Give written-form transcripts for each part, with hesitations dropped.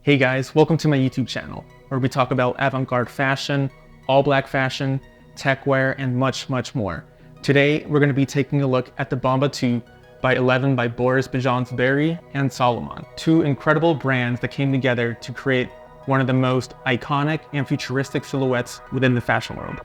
Hey guys, welcome to my YouTube channel, where we talk about avant-garde fashion, all-black fashion, tech wear, and much, much more. Today, we're going to be taking a look at the Bamba 2 by 11 by Boris Bidjan Saberi and Salomon, two incredible brands that came together to create one of the most iconic and futuristic silhouettes within the fashion world.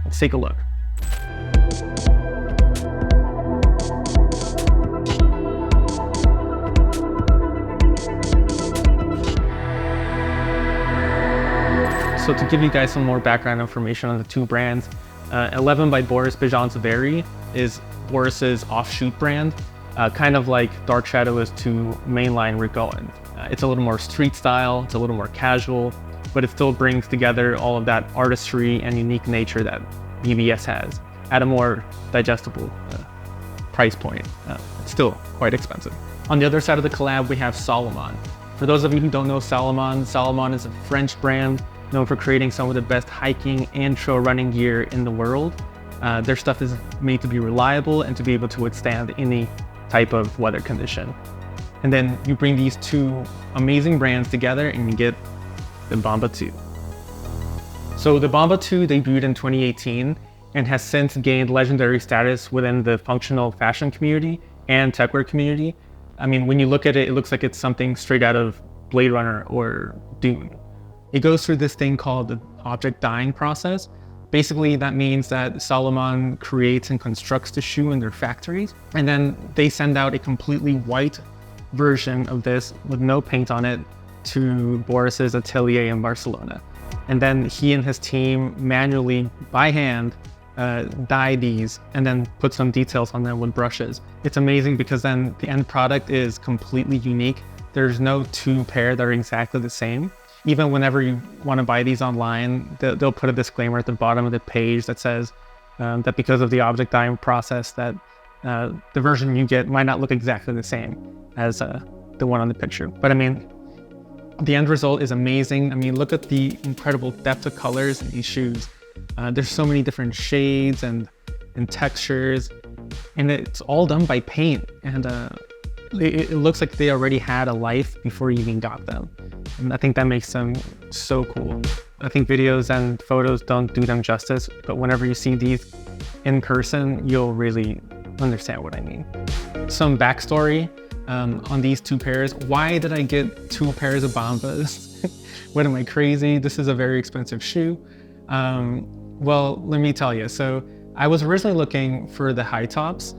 Let's take a look. So to give you guys some more background information on the two brands, 11 by Boris Bidjan Saberi is Boris's offshoot brand, kind of like Dark Shadow is to mainline Rick Owens. It's a little more street style, it's a little more casual, but it still brings together all of that artistry and unique nature that BBS has at a more digestible price point. It's still quite expensive. On the other side of the collab, we have Salomon. For those of you who don't know Salomon, Salomon is a French brand known for creating some of the best hiking and trail running gear in the world. Their stuff is made to be reliable and to be able to withstand any type of weather condition. And then you bring these two amazing brands together and you get the Bamba 2. So the Bamba 2 debuted in 2018 and has since gained legendary status within the functional fashion community and techwear community. I mean, when you look at it, it looks like it's something straight out of Blade Runner or Dune. It goes through this thing called the object dyeing process. Basically, that means that Salomon creates and constructs the shoe in their factories, and then they send out a completely white version of this with no paint on it to Boris's atelier in Barcelona. And then he and his team manually, by hand, dye these and then put some details on them with brushes. It's amazing because then the end product is completely unique. There's no two pair that are exactly the same. Even whenever you want to buy these online, they'll put a disclaimer at the bottom of the page that says that because of the object dyeing process, that the version you get might not look exactly the same as the one on the picture. But I mean, the end result is amazing. I mean, look at the incredible depth of colors in these shoes. There's so many different shades and textures, and it's all done by paint. And it looks like they already had a life before you even got them. And I think that makes them so cool. I think videos and photos don't do them justice, but whenever you see these in person, you'll really understand what I mean. Some backstory on these two pairs. Why did I get two pairs of Bambas? What am I, crazy? This is a very expensive shoe. Well, let me tell you. So I was originally looking for the Hightops,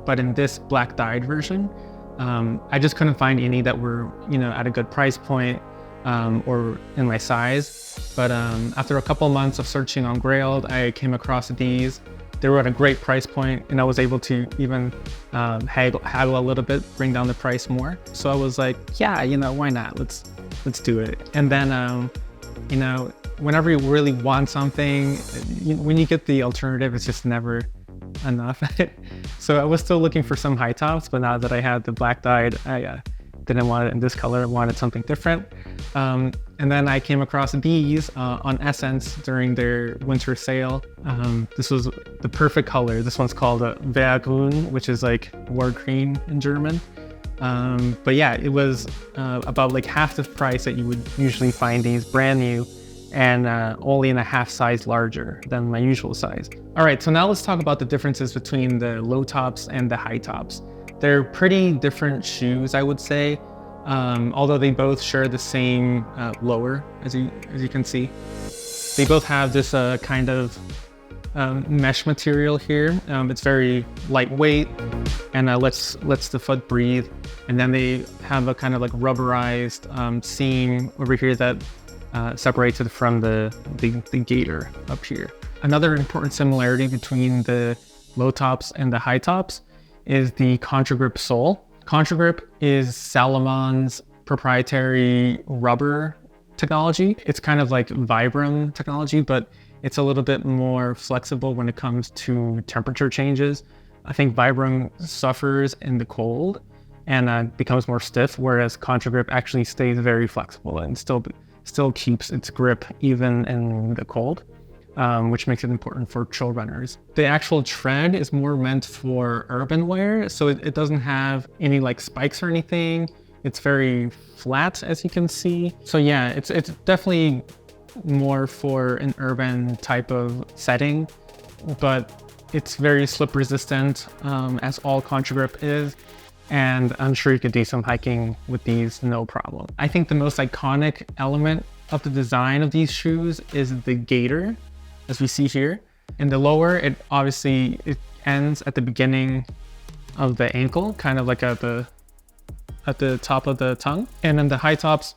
but in this black dyed version. I just couldn't find any that were, at a good price point or in my size. But after a couple months of searching on Grailed, I came across these. They were at a great price point, and I was able to even haggle a little bit, bring down the price more. So I was like, yeah, why not? Let's do it. And then, whenever you really want something, when you get the alternative, it's just never enough. So I was still looking for some high tops, but now that I had the black dyed, I didn't want it in this color. I wanted something different. And then I came across these on Essence during their winter sale. This was the perfect color. This one's called Wehrgrün, which is like war green in German. But yeah, it was about like half the price that you would usually find these brand new, and only in a half size larger than my usual size. All right, so now let's talk about the differences between the low tops and the high tops. They're pretty different shoes, I would say, although they both share the same lower, as you can see. They both have this kind of mesh material here. It's very lightweight and lets the foot breathe. And then they have a kind of like rubberized seam over here that separates it from the gaiter up here. Another important similarity between the low tops and the high tops is the Contragrip sole. Contragrip is Salomon's proprietary rubber technology. It's kind of like Vibram technology, but it's a little bit more flexible when it comes to temperature changes. I think Vibram suffers in the cold and becomes more stiff, whereas Contragrip actually stays very flexible and still keeps its grip even in the cold, which makes it important for trail runners. The actual tread is more meant for urban wear, so it doesn't have any like spikes or anything. It's very flat, as you can see. So yeah, it's definitely more for an urban type of setting, but it's very slip resistant, as all Contra Grip is. And I'm sure you could do some hiking with these, no problem. I think the most iconic element of the design of these shoes is the gaiter, as we see here. In the lower, it ends at the beginning of the ankle, kind of like at the top of the tongue. And then the high tops,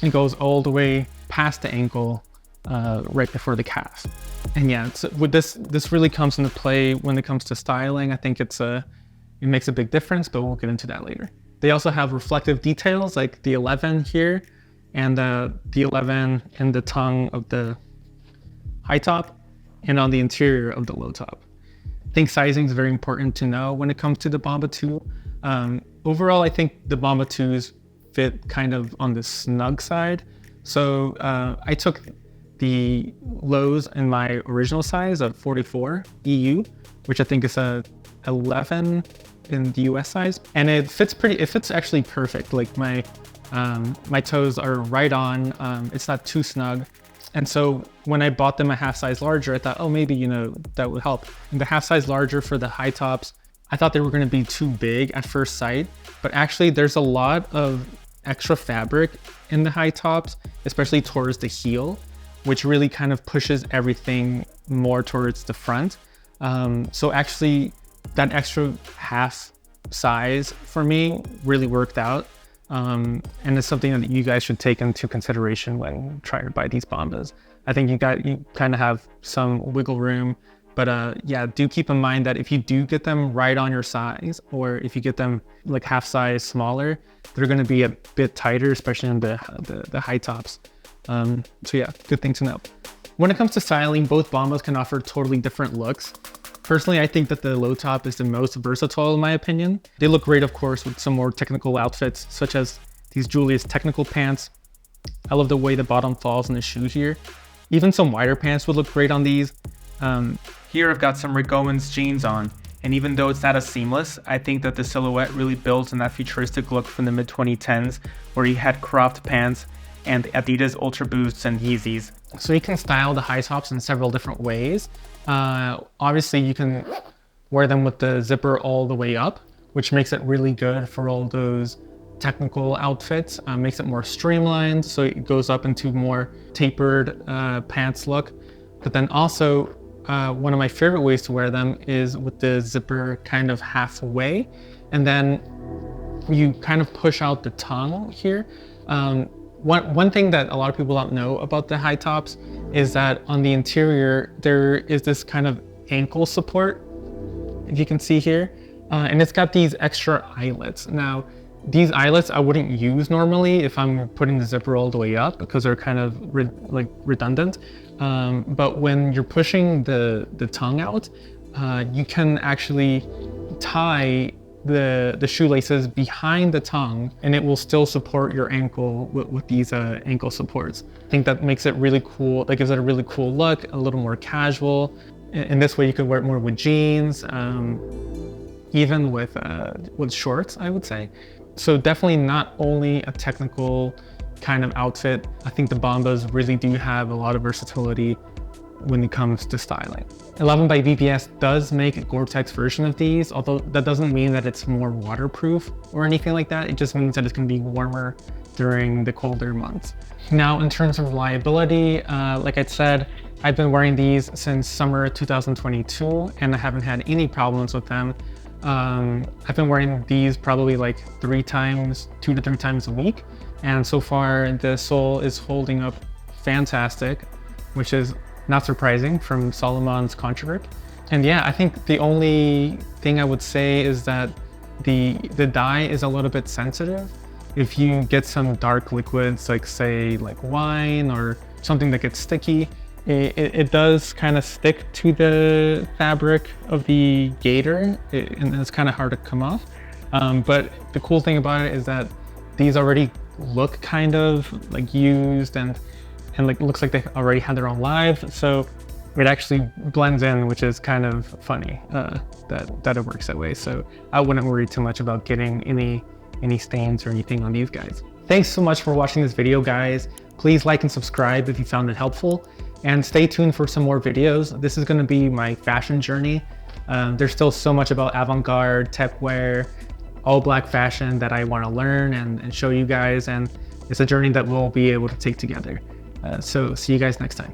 it goes all the way past the ankle, right before the calf. And yeah, with this really comes into play when it comes to styling. I think it makes a big difference, but we'll get into that later. They also have reflective details like the 11 here and the 11 in the tongue of the high top and on the interior of the low top. I think sizing is very important to know when it comes to the Bamba 2. Overall, I think the Bamba 2s fit kind of on the snug side. So I took the lows in my original size of 44 EU, which I think is a 11 in the US size, and it fits actually perfect. Like my toes are right on. It's not too snug. And so when I bought them a half size larger, I thought, oh, maybe, that would help. And the half size larger for the high tops, I thought they were going to be too big at first sight, but actually there's a lot of extra fabric in the high tops, especially towards the heel, which really kind of pushes everything more towards the front. So actually that extra half size for me really worked out. And it's something that you guys should take into consideration when trying to buy these Bambas. I think you kind of have some wiggle room, but yeah, do keep in mind that if you do get them right on your size, or if you get them like half size smaller, they're going to be a bit tighter, especially on the high tops. So yeah, good thing to know. When it comes to styling, both Bambas can offer totally different looks. Personally, I think that the low top is the most versatile in my opinion. They look great, of course, with some more technical outfits, such as these Julius technical pants. I love the way the bottom falls in the shoe here. Even some wider pants would look great on these. Here I've got some Rick Owens jeans on, and even though it's not as seamless, I think that the silhouette really builds on that futuristic look from the mid-2010s, where you had cropped pants and Adidas Ultra Boosts and Yeezys. So you can style the high tops in several different ways. Obviously you can wear them with the zipper all the way up, which makes it really good for all those technical outfits. Makes it more streamlined, so it goes up into more tapered pants look. But then also, one of my favorite ways to wear them is with the zipper kind of halfway, and then you kind of push out the tongue here. One thing that a lot of people don't know about the high tops is that on the interior, there is this kind of ankle support, if you can see here, and it's got these extra eyelets. Now, these eyelets I wouldn't use normally if I'm putting the zipper all the way up because they're kind of redundant. But when you're pushing the tongue out, you can actually tie the shoelaces behind the tongue, and it will still support your ankle with these ankle supports. I think that makes it really cool. That gives it a really cool look, a little more casual. In this way, you could wear it more with jeans, even with shorts, I would say. So definitely not only a technical kind of outfit. I think the Bambas really do have a lot of versatility when it comes to styling. 11 by VPS does make a Goretex version of these, although that doesn't mean that it's more waterproof or anything like that. It just means that it's going to be warmer during the colder months. Now, in terms of reliability, like I said, I've been wearing these since summer 2022, and I haven't had any problems with them. I've been wearing these probably like 2 to 3 times a week, and so far the sole is holding up fantastic, which is not surprising from Salomon's Contra Grip. And yeah, I think the only thing I would say is that the dye is a little bit sensitive. If you get some dark liquids, like say like wine or something that gets sticky, it does kind of stick to the fabric of the gaiter, and it's kind of hard to come off. But the cool thing about it is that these already look kind of like used and like looks like they already had their own lives, so it actually blends in, which is kind of funny that it works that way. So I wouldn't worry too much about getting any any stains or anything on these guys. Thanks so much for watching this video, guys. Please like and subscribe if you found it helpful, and stay tuned for some more videos. This is going to be my fashion journey. There's still so much about avant-garde, tech wear, all black fashion that I want to learn and show you guys, and it's a journey that we'll be able to take together. So see you guys next time.